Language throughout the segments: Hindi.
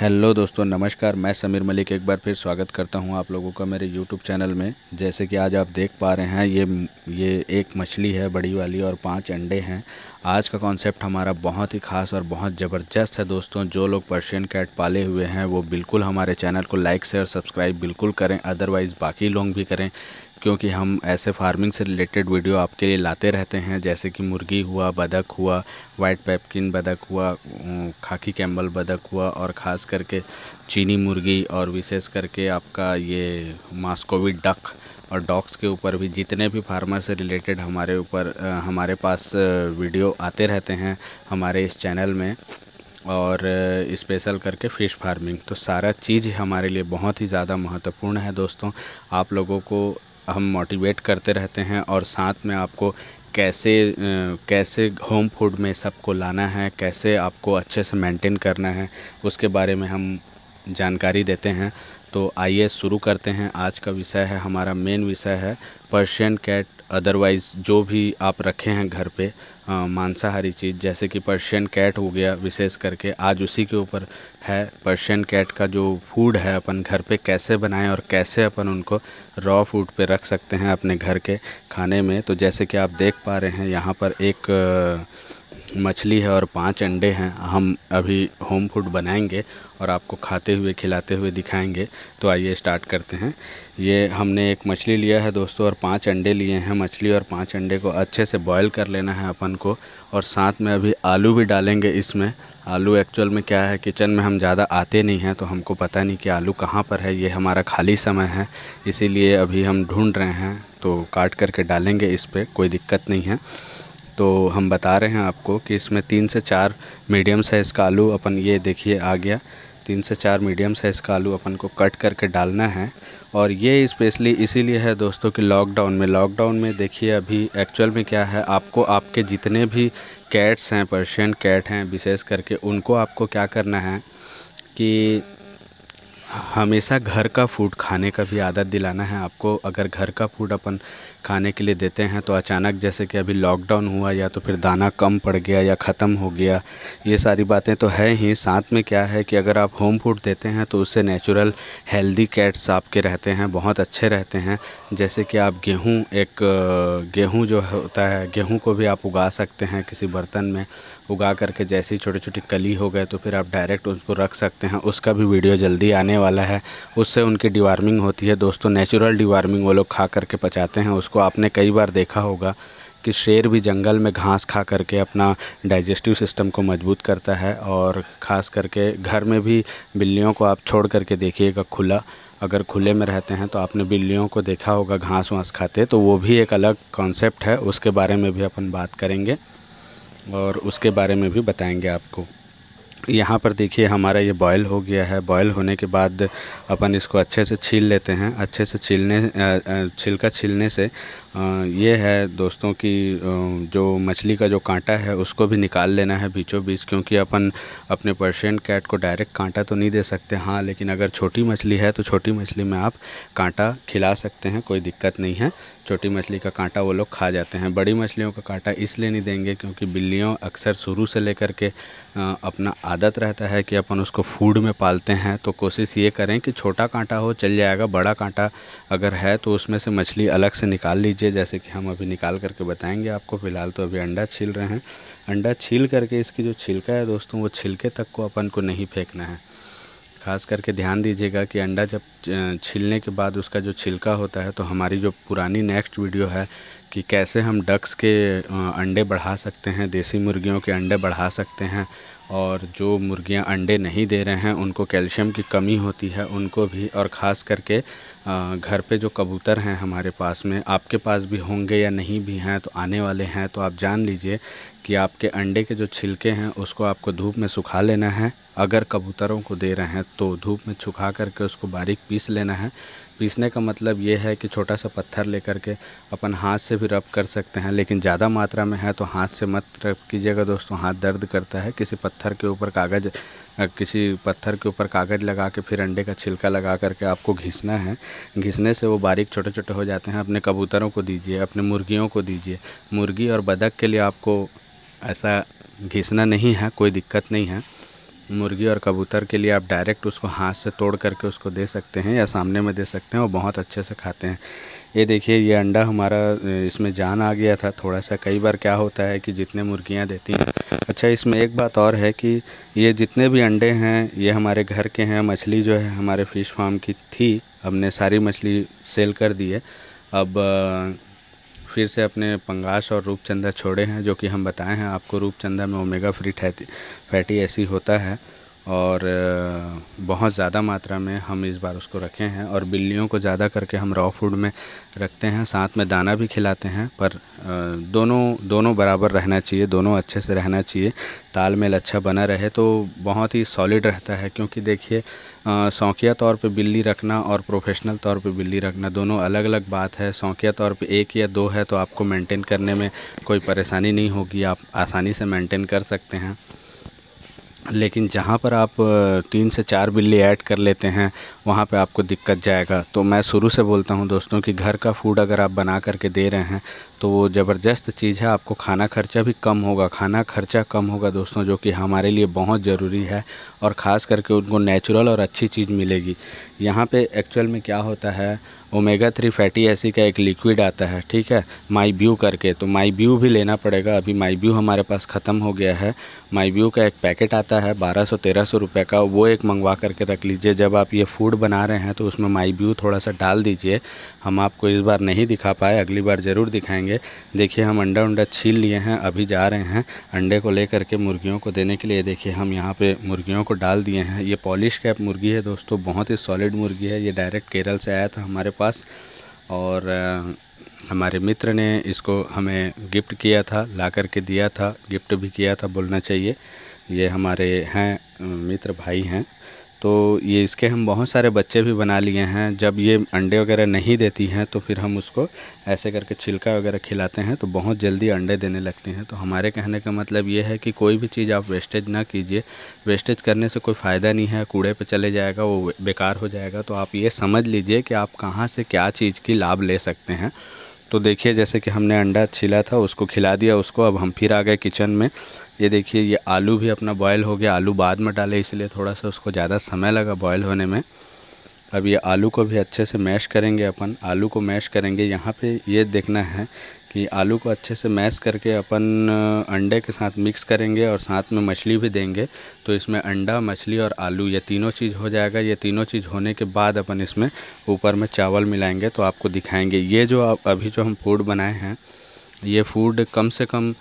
हेलो दोस्तों, नमस्कार। मैं समीर मलिक एक बार फिर स्वागत करता हूं आप लोगों का मेरे यूट्यूब चैनल में। जैसे कि आज आप देख पा रहे हैं, ये एक मछली है बड़ी वाली और 5 अंडे हैं। आज का कॉन्सेप्ट हमारा बहुत ही ख़ास और बहुत ज़बरदस्त है दोस्तों। जो लोग पर्शियन कैट पाले हुए हैं वो बिल्कुल हमारे चैनल को लाइक शेयर सब्सक्राइब बिल्कुल करें, अदरवाइज़ बाकी लोग भी करें, क्योंकि हम ऐसे फार्मिंग से रिलेटेड वीडियो आपके लिए लाते रहते हैं। जैसे कि मुर्गी हुआ, बतख हुआ, वाइट पैपकिन बतख हुआ, खाकी कैम्बल बतख हुआ, और ख़ास करके चीनी मुर्गी, और विशेष करके आपका ये मास्कोवी डक और डॉग्स के ऊपर भी जितने भी फार्मर से रिलेटेड हमारे पास वीडियो आते रहते हैं हमारे इस चैनल में। और स्पेशल करके फ़िश फार्मिंग, तो सारा चीज़ हमारे लिए बहुत ही ज़्यादा महत्वपूर्ण है दोस्तों। आप लोगों को हम मोटिवेट करते रहते हैं और साथ में आपको कैसे होम फूड में सबको लाना है, कैसे आपको अच्छे से मेंटेन करना है, उसके बारे में हम जानकारी देते हैं। तो आइए शुरू करते हैं। आज का विषय है, हमारा मेन विषय है पर्शियन कैट, अदरवाइज़ जो भी आप रखे हैं घर पे मांसाहारी चीज़, जैसे कि पर्शियन कैट हो गया। विशेष करके आज उसी के ऊपर है, पर्शियन कैट का जो फूड है अपन घर पे कैसे बनाएं और कैसे अपन उनको रॉ फूड पे रख सकते हैं अपने घर के खाने में। तो जैसे कि आप देख पा रहे हैं, यहाँ पर एक मछली है और 5 अंडे हैं। हम अभी होम फूड बनाएंगे और आपको खाते हुए खिलाते हुए दिखाएंगे। तो आइए स्टार्ट करते हैं। ये हमने एक मछली लिया है दोस्तों और 5 अंडे लिए हैं। मछली और 5 अंडे को अच्छे से बॉईल कर लेना है अपन को, और साथ में अभी आलू भी डालेंगे इसमें। आलू एक्चुअल में क्या है, किचन में हम ज़्यादा आते नहीं हैं तो हमको पता नहीं कि आलू कहाँ पर है। ये हमारा खाली समय है, इसीलिए अभी हम ढूंढ रहे हैं, तो काट करके डालेंगे इस पर, कोई दिक्कत नहीं है। तो हम बता रहे हैं आपको कि इसमें 3 से 4 मीडियम साइज़ का आलू, अपन ये देखिए आ गया, 3 से 4 मीडियम साइज़ का आलू अपन को कट करके डालना है। और ये स्पेशली इसीलिए है दोस्तों कि लॉकडाउन में देखिए अभी एक्चुअल में क्या है, आपको आपके जितने भी कैट्स हैं, पर्शियन कैट हैं विशेष करके, उनको आपको क्या करना है कि हमेशा घर का फूड खाने का भी आदत दिलाना है आपको। अगर घर का फूड अपन खाने के लिए देते हैं तो अचानक जैसे कि अभी लॉकडाउन हुआ, या तो फिर दाना कम पड़ गया या ख़त्म हो गया, ये सारी बातें तो है ही। साथ में क्या है कि अगर आप होम फूड देते हैं तो उससे नेचुरल हेल्दी कैट्स आपके रहते हैं, बहुत अच्छे रहते हैं। जैसे कि आप गेहूँ जो होता है, गेहूँ को भी आप उगा सकते हैं किसी बर्तन में, उगा करके जैसी छोटी छोटी कली हो गए तो फिर आप डायरेक्ट उसको रख सकते हैं। उसका भी वीडियो जल्दी आने वाला है। उससे उनकी डिवार्मिंग होती है दोस्तों, नेचुरल डिवार्मिंग, वो लोग खा करके पचाते हैं उसको। आपने कई बार देखा होगा कि शेर भी जंगल में घास खा करके अपना डाइजेस्टिव सिस्टम को मजबूत करता है। और ख़ास करके घर में भी बिल्लियों को आप छोड़ करके देखिएगा खुला, अगर खुले में रहते हैं तो आपने बिल्लियों को देखा होगा घास वास खाते, तो वो भी एक अलग कॉन्सेप्ट है, उसके बारे में भी अपन बात करेंगे और उसके बारे में भी बताएंगे आपको। यहाँ पर देखिए हमारा ये बॉयल हो गया है। बॉयल होने के बाद अपन इसको अच्छे से छील लेते हैं। अच्छे से छिलका छीलने से ये है दोस्तों कि जो मछली का जो कांटा है उसको भी निकाल लेना है बीचों बीच, क्योंकि अपन अपने पर्शियन कैट को डायरेक्ट कांटा तो नहीं दे सकते। हाँ, लेकिन अगर छोटी मछली है तो छोटी मछली में आप कांटा खिला सकते हैं, कोई दिक्कत नहीं है। छोटी मछली का कांटा वो लोग खा जाते हैं। बड़ी मछलियों का कांटा इसलिए नहीं देंगे क्योंकि बिल्लियों अक्सर शुरू से लेकर के अपना आदत रहता है कि अपन उसको फूड में पालते हैं, तो कोशिश ये करें कि छोटा कांटा हो चल जाएगा। बड़ा कांटा अगर है तो उसमें से मछली अलग से निकाल लीजिए, जैसे कि हम अभी निकाल करके बताएंगे आपको। फ़िलहाल तो अभी अंडा छील रहे हैं। अंडा छील करके इसकी जो छिलका है दोस्तों, वो छिलके तक को अपन को नहीं फेंकना है। खास करके ध्यान दीजिएगा कि अंडा जब छीलने के बाद उसका जो छिलका होता है, तो हमारी जो पुरानी नेक्स्ट वीडियो है कि कैसे हम डक्स के अंडे बढ़ा सकते हैं, देसी मुर्गियों के अंडे बढ़ा सकते हैं, और जो मुर्गियां अंडे नहीं दे रहे हैं उनको कैल्शियम की कमी होती है उनको भी। और ख़ास करके घर पे जो कबूतर हैं हमारे पास में, आपके पास भी होंगे या नहीं भी हैं तो आने वाले हैं, तो आप जान लीजिए कि आपके अंडे के जो छिलके हैं उसको आपको धूप में सुखा लेना है। अगर कबूतरों को दे रहे हैं तो धूप में सुखा करके उसको बारीक पीस लेना है। पीसने का मतलब ये है कि छोटा सा पत्थर लेकर के अपन हाथ से भी रब कर सकते हैं, लेकिन ज़्यादा मात्रा में है तो हाथ से मत रब कीजिएगा दोस्तों, हाथ दर्द करता है। किसी पत्थर के ऊपर कागज़ लगा के फिर अंडे का छिलका लगा करके आपको घिसना है। घिसने से वो बारीक छोटे छोटे हो जाते हैं। अपने कबूतरों को दीजिए, अपने मुर्गियों को दीजिए। मुर्गी और बतख के लिए आपको ऐसा घिसना नहीं है, कोई दिक्कत नहीं है। मुर्गी और कबूतर के लिए आप डायरेक्ट उसको हाथ से तोड़ करके उसको दे सकते हैं या सामने में दे सकते हैं, वो बहुत अच्छे से खाते हैं। ये देखिए ये अंडा हमारा इसमें जान आ गया था थोड़ा सा। कई बार क्या होता है कि जितने मुर्गियां देती हैं, अच्छा इसमें एक बात और है कि ये जितने भी अंडे हैं ये हमारे घर के हैं। मछली जो है हमारे फ़िश फार्म की थी, हमने सारी मछली सेल कर दी है। अब फिर से अपने पंगास और रूपचंदा छोड़े हैं, जो कि हम बताए हैं आपको रूपचंदा में ओमेगा फ्री फैटी एसिड होता है और बहुत ज़्यादा मात्रा में हम इस बार उसको रखे हैं। और बिल्लियों को ज़्यादा करके हम रॉ फूड में रखते हैं, साथ में दाना भी खिलाते हैं, पर दोनों बराबर रहना चाहिए, दोनों अच्छे से रहना चाहिए, तालमेल अच्छा बना रहे तो बहुत ही सॉलिड रहता है। क्योंकि देखिए शौकिया तौर पे बिल्ली रखना और प्रोफेशनल तौर पे बिल्ली रखना दोनों अलग अलग बात है। शौकिया तौर पे 1 या 2 है तो आपको मेंटेन करने में कोई परेशानी नहीं होगी, आप आसानी से मेंटेन कर सकते हैं। लेकिन जहाँ पर आप 3 से 4 बिल्ली ऐड कर लेते हैं वहाँ पे आपको दिक्कत जाएगा। तो मैं शुरू से बोलता हूँ दोस्तों कि घर का फूड अगर आप बना करके दे रहे हैं तो वो ज़बरदस्त चीज़ है। आपको खाना खर्चा भी कम होगा, खाना खर्चा कम होगा दोस्तों, जो कि हमारे लिए बहुत ज़रूरी है। और ख़ास करके उनको नेचुरल और अच्छी चीज़ मिलेगी। यहाँ पे एक्चुअल में क्या होता है, ओमेगा 3 फैटी एसिड का एक लिक्विड आता है, ठीक है, माईब्यू करके। तो माईब्यू भी लेना पड़ेगा, अभी माईब्यू हमारे पास ख़त्म हो गया है। माईब्यू का एक पैकेट आता है 1200-1300 रुपये का, वो एक मंगवा करके रख लीजिए। जब आप ये फूड बना रहे हैं तो उसमें माईब्यू थोड़ा सा डाल दीजिए। हम आपको इस बार नहीं दिखा पाए, अगली बार ज़रूर दिखाएंगे। देखिए हम अंडा छील लिए हैं, अभी जा रहे हैं अंडे को ले करके मुर्गियों को देने के लिए। देखिए हम यहाँ पे मुर्गियों को डाल दिए हैं। ये पॉलिश कैप मुर्गी है दोस्तों, बहुत ही सॉलिड मुर्गी है। ये डायरेक्ट केरल से आया था हमारे पास और हमारे मित्र ने इसको हमें गिफ्ट किया था, ला करके दिया था, गिफ्ट भी किया था बोलना चाहिए। ये हमारे हैं मित्र भाई हैं। तो ये इसके हम बहुत सारे बच्चे भी बना लिए हैं। जब ये अंडे वगैरह नहीं देती हैं तो फिर हम उसको ऐसे करके छिलका वगैरह खिलाते हैं तो बहुत जल्दी अंडे देने लगते हैं। तो हमारे कहने का मतलब ये है कि कोई भी चीज़ आप वेस्टेज ना कीजिए। वेस्टेज करने से कोई फ़ायदा नहीं है, कूड़े पे चले जाएगा, वो बेकार हो जाएगा। तो आप ये समझ लीजिए कि आप कहाँ से क्या चीज़ की लाभ ले सकते हैं। तो देखिए जैसे कि हमने अंडा छिला था उसको खिला दिया उसको। अब हम फिर आ गए किचन में। ये देखिए ये आलू भी अपना बॉयल हो गया। आलू बाद में डाले इसलिए थोड़ा सा उसको ज़्यादा समय लगा बॉयल होने में। अब ये आलू को भी अच्छे से मैश करेंगे अपन, आलू को मैश करेंगे। यहाँ पे ये देखना है कि आलू को अच्छे से मैश करके अपन अंडे के साथ मिक्स करेंगे और साथ में मछली भी देंगे। तो इसमें अंडा, मछली और आलू ये तीनों चीज़ हो जाएगा। ये तीनों चीज़ होने के बाद अपन इसमें ऊपर में चावल मिलाएंगे तो आपको दिखाएंगे। ये जो अभी जो हम फूड बनाए हैं ये फूड कम से कम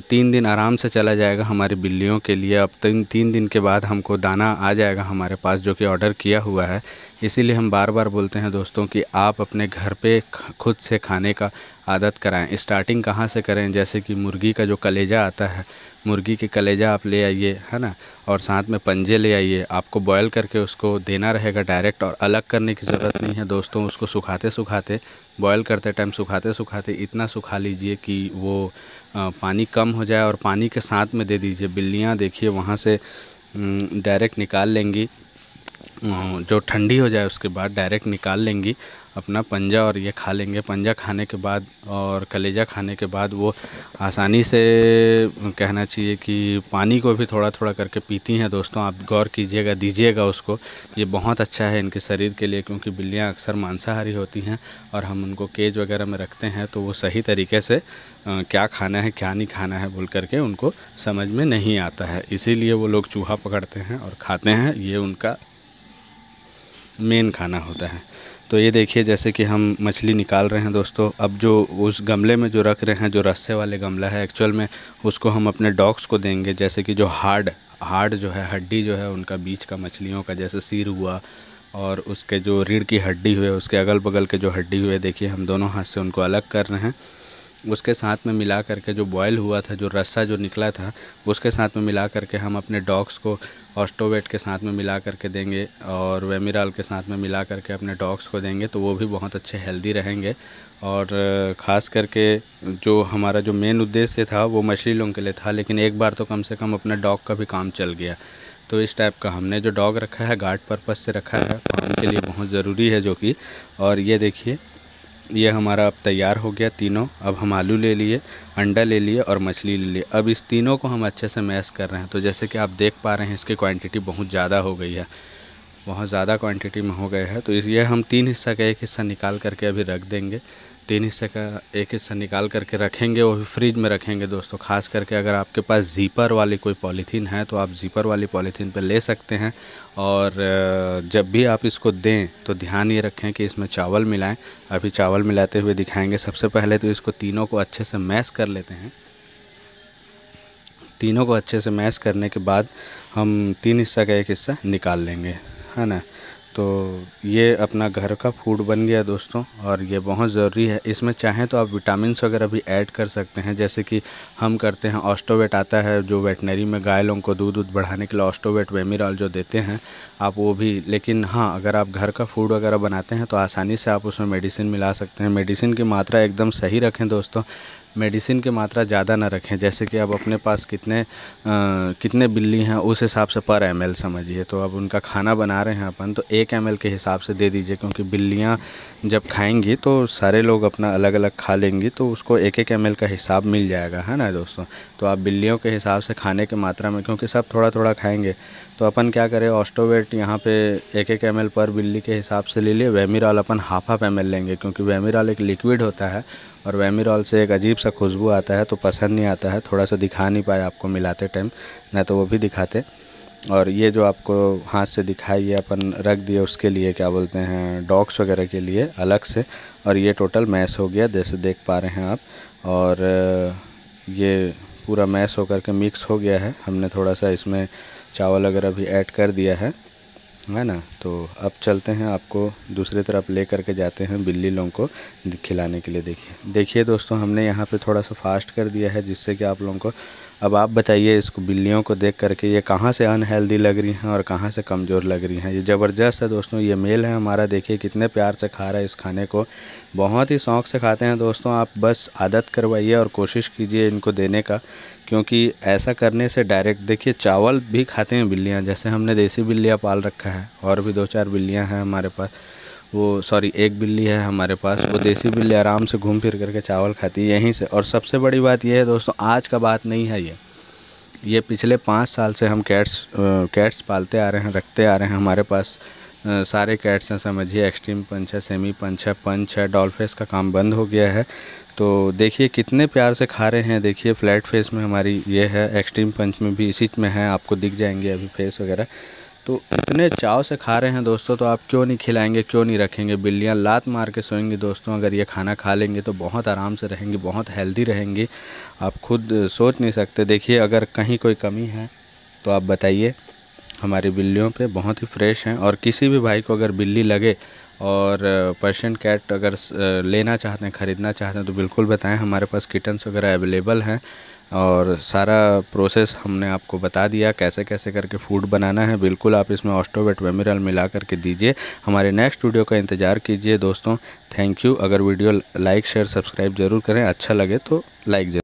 3 दिन आराम से चला जाएगा हमारी बिल्लियों के लिए। अब 3 दिन के बाद हमको दाना आ जाएगा हमारे पास जो कि ऑर्डर किया हुआ है। इसीलिए हम बार बार बोलते हैं दोस्तों कि आप अपने घर पे खुद से खाने का आदत कराएं। स्टार्टिंग कहाँ से करें, जैसे कि मुर्गी का जो कलेजा आता है, मुर्गी के कलेजा आप ले आइए, है ना, और साथ में पंजे ले आइए। आपको बॉयल करके उसको देना रहेगा डायरेक्ट, और अलग करने की ज़रूरत नहीं है दोस्तों। उसको सुखाते सुखाते, बॉयल करते टाइम सुखाते सुखाते इतना सुखा लीजिए कि वो पानी कम हो जाए और पानी के साथ में दे दीजिए। बिल्लियाँ देखिए वहाँ से डायरेक्ट निकाल लेंगी, जो ठंडी हो जाए उसके बाद डायरेक्ट निकाल लेंगी अपना पंजा और ये खा लेंगे। पंजा खाने के बाद और कलेजा खाने के बाद वो आसानी से कहना चाहिए कि पानी को भी थोड़ा थोड़ा करके पीती हैं दोस्तों। आप गौर कीजिएगा, दीजिएगा उसको, ये बहुत अच्छा है इनके शरीर के लिए। क्योंकि बिल्लियाँ अक्सर मांसाहारी होती हैं और हम उनको केज वगैरह में रखते हैं तो वो सही तरीके से क्या खाना है क्या नहीं खाना है बोल करके उनको समझ में नहीं आता है। इसीलिए वो लोग चूहा पकड़ते हैं और खाते हैं, ये उनका मेन खाना होता है। तो ये देखिए जैसे कि हम मछली निकाल रहे हैं दोस्तों। अब जो उस गमले में जो रख रहे हैं, जो रस्से वाले गमला है, एक्चुअल में उसको हम अपने डॉग्स को देंगे। जैसे कि जो हार्ड जो है, हड्डी जो है उनका बीच का मछलियों का, जैसे सिर हुआ और उसके जो रीढ़ की हड्डी हुए, उसके अगल बगल के जो हड्डी हुए, देखिए हम दोनों हाथ से उनको अलग कर रहे हैं। उसके साथ में मिला करके जो बॉयल हुआ था, जो रस्सा जो निकला था, उसके साथ में मिला करके हम अपने डॉग्स को ऑस्टोवेट के साथ में मिला करके देंगे और वेमिराल के साथ में मिला करके अपने डॉग्स को देंगे। तो वो भी बहुत अच्छे हेल्दी रहेंगे। और ख़ास करके जो हमारा जो मेन उद्देश्य था वो मछली लोगों के लिए था, लेकिन एक बार तो कम से कम अपने डॉग का भी काम चल गया। तो इस टाइप का हमने जो डॉग रखा है गार्ड पर्पज़ से रखा है, फार्म के लिए बहुत ज़रूरी है जो कि। और ये देखिए ये हमारा अब तैयार हो गया तीनों। अब हम आलू ले लिए, अंडा ले लिए और मछली ले लिए। अब इस तीनों को हम अच्छे से मैश कर रहे हैं। तो जैसे कि आप देख पा रहे हैं इसकी क्वांटिटी बहुत ज़्यादा हो गई है, बहुत ज़्यादा क्वांटिटी में हो गए हैं। तो ये हम 3 हिस्सा का एक हिस्सा निकाल करके अभी रख देंगे। 3 हिस्से का एक हिस्सा निकाल करके रखेंगे, वो भी फ्रिज में रखेंगे दोस्तों। ख़ास करके अगर आपके पास ज़ीपर वाली कोई पॉलीथीन है तो आप ज़ीपर वाली पॉलीथीन पे ले सकते हैं। और जब भी आप इसको दें तो ध्यान ये रखें कि इसमें चावल मिलाएं। अभी चावल मिलाते हुए दिखाएंगे। सबसे पहले तो इसको तीनों को अच्छे से मैश कर लेते हैं। तीनों को अच्छे से मैश करने के बाद हम 3 हिस्सा का एक हिस्सा निकाल लेंगे, है ना। तो ये अपना घर का फूड बन गया दोस्तों, और ये बहुत ज़रूरी है। इसमें चाहें तो आप विटामिन्स वगैरह भी ऐड कर सकते हैं, जैसे कि हम करते हैं। ऑस्टोवेट आता है जो वेटनरी में गाय लोगों को दूध बढ़ाने के लिए ऑस्टोवेट वेमिरॉल जो देते हैं, आप वो भी। लेकिन हाँ, अगर आप घर का फूड वगैरह बनाते हैं तो आसानी से आप उसमें मेडिसिन मिला सकते हैं। मेडिसिन की मात्रा एकदम सही रखें दोस्तों, मेडिसिन की मात्रा ज़्यादा ना रखें। जैसे कि अब अपने पास कितने बिल्ली हैं उस हिसाब से पर ml समझिए। तो अब उनका खाना बना रहे हैं अपन, तो 1 ml के हिसाब से दे दीजिए, क्योंकि बिल्लियां जब खाएंगी तो सारे लोग अपना अलग अलग खा लेंगी, तो उसको 1-1 ml का हिसाब मिल जाएगा, है ना दोस्तों। तो आप बिल्लियों के हिसाब से खाने की मात्रा में, क्योंकि सब थोड़ा थोड़ा खाएंगे, तो अपन क्या करें, ऑस्टोवेट यहाँ पे 1-1 ml पर बिल्ली के हिसाब से ले लिए। वेमिरॉल अपन हाफ ml लेंगे, क्योंकि वेमिरॉल एक लिक्विड होता है और वेमिरॉल से एक अजीब सा खुशबू आता है, तो पसंद नहीं आता है। थोड़ा सा दिखा नहीं पाए आपको मिलाते टाइम, नहीं तो वो भी दिखाते। और ये जो आपको हाथ से दिखाई ये अपन रख दिए उसके लिए, क्या बोलते हैं, डॉग्स वगैरह के लिए अलग से। और ये टोटल मैश हो गया, जैसे देख पा रहे हैं आप। और ये पूरा मैश होकर के मिक्स हो गया है। हमने थोड़ा सा इसमें चावल वगैरह भी ऐड कर दिया है ना। तो अब चलते हैं, आपको दूसरी तरफ ले करके जाते हैं बिल्ली लोगों को खिलाने के लिए। देखिए दोस्तों, हमने यहाँ पे थोड़ा सा फास्ट कर दिया है, जिससे कि आप लोगों को। अब आप बताइए, इसको बिल्लियों को देख करके ये कहाँ से अनहेल्दी लग रही हैं और कहाँ से कमज़ोर लग रही हैं। ये ज़बरदस्त है दोस्तों। ये मेल है हमारा, देखिए कितने प्यार से खा रहा है इस खाने को, बहुत ही शौक़ से खाते हैं दोस्तों। आप बस आदत करवाइए और कोशिश कीजिए इनको देने का, क्योंकि ऐसा करने से डायरेक्ट देखिए चावल भी खाते हैं बिल्लियाँ। जैसे हमने देसी बिल्लियाँ पाल रखा है, और भी 2-4 बिल्लियाँ हैं हमारे पास। वो सॉरी, एक बिल्ली है हमारे पास, वो देसी बिल्ली आराम से घूम फिर करके चावल खाती है यहीं से। और सबसे बड़ी बात यह है दोस्तों, आज का बात नहीं है ये पिछले 5 साल से हम कैट्स पालते आ रहे हैं, रखते आ रहे हैं। हमारे पास सारे कैट्स हैं समझिए। एक्सट्रीम पंच है, सेमी पंच है, डॉलफेस का काम बंद हो गया है। तो देखिए कितने प्यार से खा रहे हैं। देखिए फ्लैट फेस में हमारी ये है, एक्सट्रीम पंच में भी इसी में है, आपको दिख जाएंगे अभी फेस वगैरह। तो इतने चाव से खा रहे हैं दोस्तों, तो आप क्यों नहीं खिलाएंगे, क्यों नहीं रखेंगे। बिल्लियां लात मार के सोएंगी दोस्तों, अगर ये खाना खा लेंगे तो बहुत आराम से रहेंगी, बहुत हेल्दी रहेंगी। आप खुद सोच नहीं सकते। देखिए अगर कहीं कोई कमी है तो आप बताइए। हमारी बिल्लियों पे बहुत ही फ्रेश हैं। और किसी भी भाई को अगर बिल्ली लगे और पर्शियन कैट अगर लेना चाहते हैं, ख़रीदना चाहते हैं, तो बिल्कुल बताएं। हमारे पास किटन्स वगैरह अवेलेबल हैं, और सारा प्रोसेस हमने आपको बता दिया कैसे कैसे करके फ़ूड बनाना है। बिल्कुल आप इसमें ऑस्टोवेट वेमिरॉल मिला करके दीजिए। हमारे नेक्स्ट वीडियो का इंतज़ार कीजिए दोस्तों। Thank you. अगर वीडियो लाइक शेयर सब्सक्राइब ज़रूर करें, अच्छा लगे तो लाइक ज़रूर।